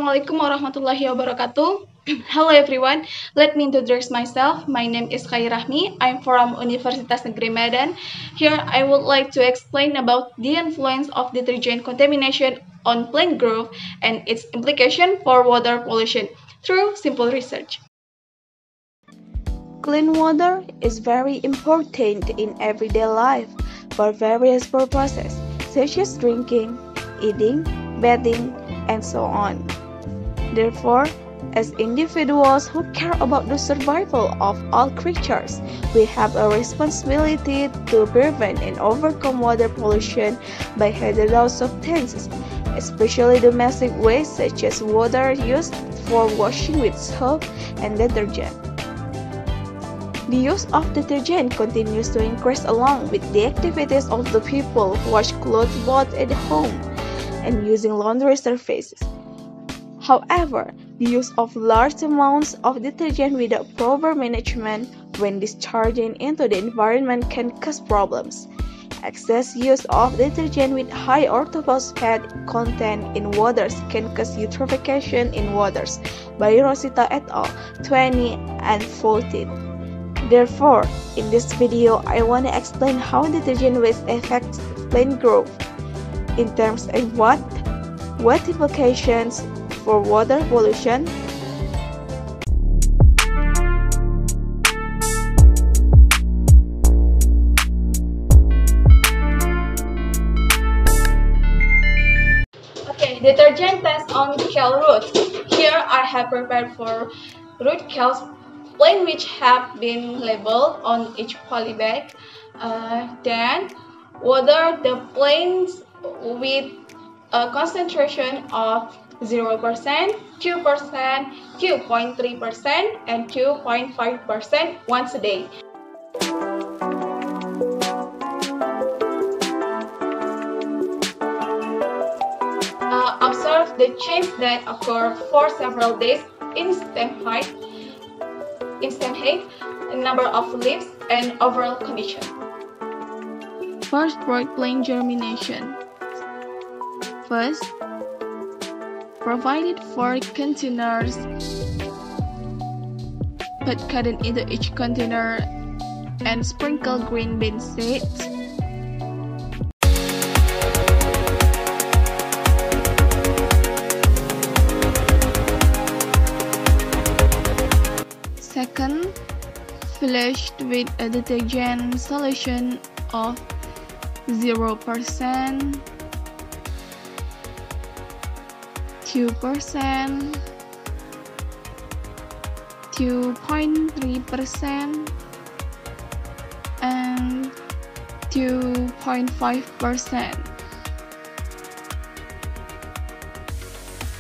Assalamualaikum warahmatullahi wabarakatuh. Hello everyone, let me introduce myself. My name is Khairahmi. I'm from Universitas Negeri Medan. Here I would like to explain about the influence of detergent contamination on plant growth and its implication for water pollution through simple research. Clean water is very important in everyday life for various purposes, such as drinking, eating, bathing, and so on. Therefore, as individuals who care about the survival of all creatures, we have a responsibility to prevent and overcome water pollution by hazardous substances, especially domestic waste such as water used for washing with soap and detergent. The use of detergent continues to increase along with the activities of the people who wash clothes both at home and using laundry surfaces. However, the use of large amounts of detergent without proper management when discharging into the environment can cause problems. Excess use of detergent with high orthophosphate content in waters can cause eutrophication in waters by Rosita et al. 2014. Therefore, in this video, I want to explain how detergent waste affects plant growth in terms of what implications for water pollution. Okay, detergent test on kale roots. Here I have prepared for root kales plant which have been labeled on each poly bag. Then water the plants with a concentration of 0%, 2%, 2.3%, and 2.5% once a day. Observe the change that occur for several days in stem height, number of leaves, and overall condition. First, root plant germination. First, provided 4 containers, put cotton into each container and sprinkle green bean seeds. Second, flushed with a detergent solution of 0%, 2%, 2.3%, and 2.5%.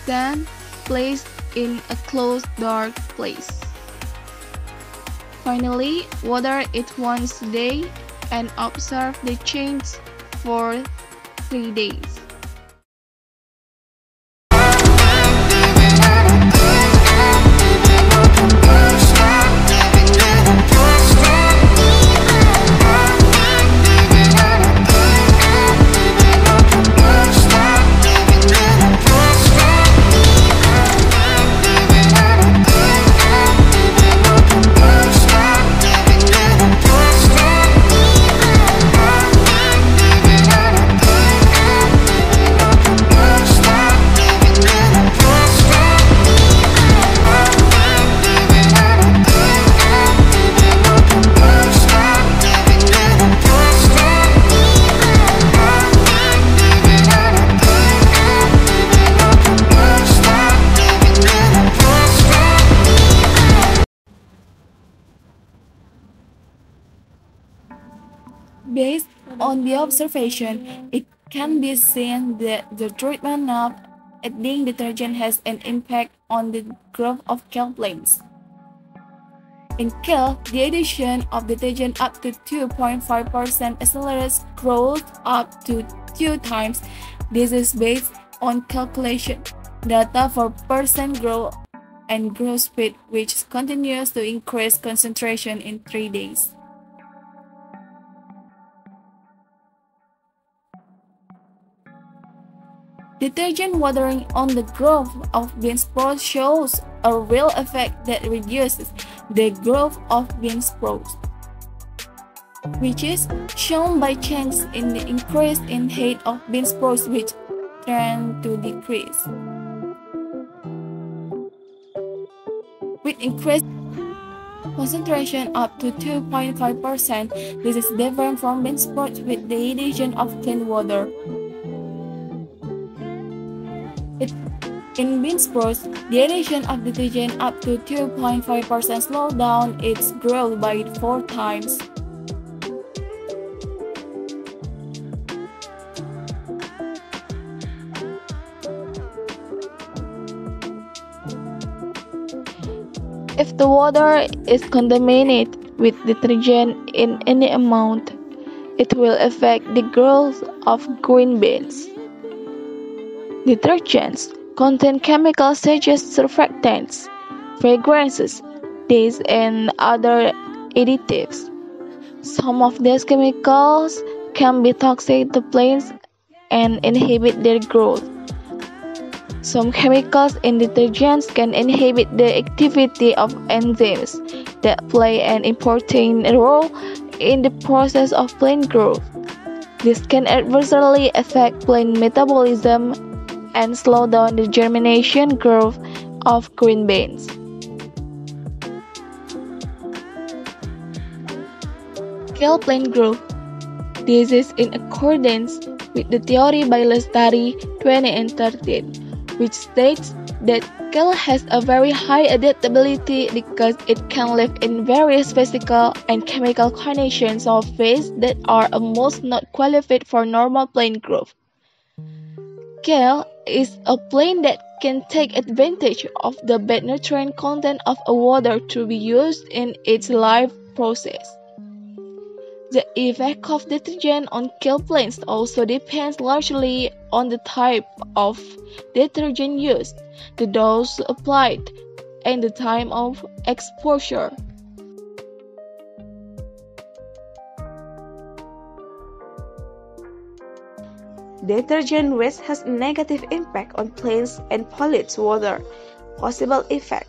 Then placed in a closed dark place. Finally, water it once a day and observe the change for 3 days. Based on the observation, it can be seen that the treatment of adding detergent has an impact on the growth of kale plants. In kale, the addition of detergent up to 2.5% accelerates growth up to 2 times. This is based on calculation data for percent growth and growth speed, which continues to increase concentration in 3 days. Detergent watering on the growth of bean sprouts shows a real effect that reduces the growth of bean sprouts, which is shown by change in the increase in height of bean sprouts, which tend to decrease with increased concentration up to 2.5%. This is different from bean sprouts with the addition of clean water. In bean sprouts, the addition of detergent up to 2.5% slowed down its growth by 4 times. If the water is contaminated with detergent in any amount, it will affect the growth of green beans. Detergents contain chemicals such as surfactants, fragrances, dyes, and other additives. Some of these chemicals can be toxic to plants and inhibit their growth. Some chemicals in detergents can inhibit the activity of enzymes that play an important role in the process of plant growth. This can adversely affect plant metabolism and slow down the germination growth of green beans. Kale plant growth. This is in accordance with the theory by Lestari 2013, which states that kale has a very high adaptability because it can live in various physical and chemical conditions of phase that are almost not qualified for normal plant growth. Kale is a plant that can take advantage of the bad nutrient content of a water to be used in its life process. The effect of detergent on kale plants also depends largely on the type of detergent used, the dose applied, and the time of exposure. Detergent waste has a negative impact on plants and pollutes water. Possible effect: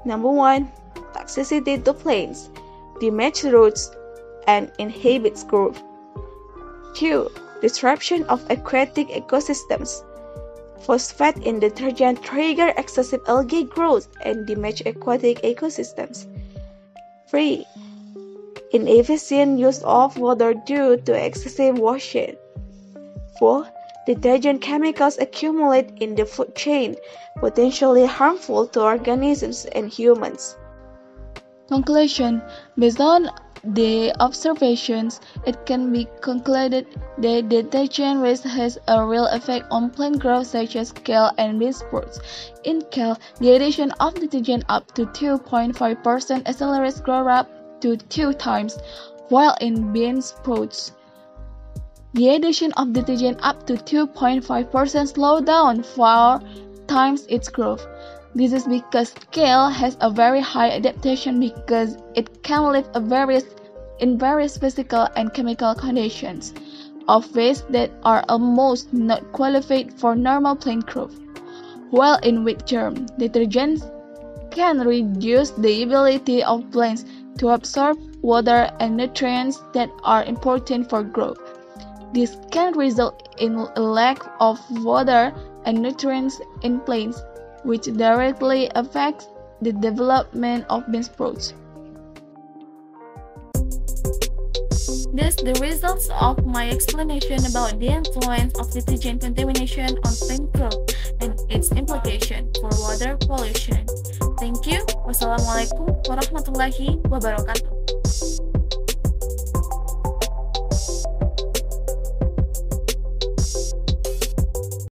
Number 1. Toxicity to plants. Damage roots and inhibits growth. 2. Disruption of aquatic ecosystems. Phosphate in detergent trigger excessive algae growth and damage aquatic ecosystems. 3. Inefficient use of water due to excessive washing. 4. Detergent chemicals accumulate in the food chain, potentially harmful to organisms and humans. Conclusion: based on the observations, it can be concluded that detergent waste has a real effect on plant growth such as kale and bean sprouts. In kale, the addition of detergent up to 2.5% accelerates growth up to 2 times, while in bean sprouts, the addition of detergent up to 2.5% slows down 4 times its growth. This is because kale has a very high adaptation because it can live in various physical and chemical conditions of phase that are almost not qualified for normal plant growth. While in wheat germ, detergents can reduce the ability of plants to absorb water and nutrients that are important for growth. This can result in a lack of water and nutrients in plants, which directly affects the development of bean sprouts. Thus, the results of my explanation about the influence of detergent contamination on plant growth and its implication for water pollution. Thank you. Wassalamualaikum warahmatullahi wabarakatuh.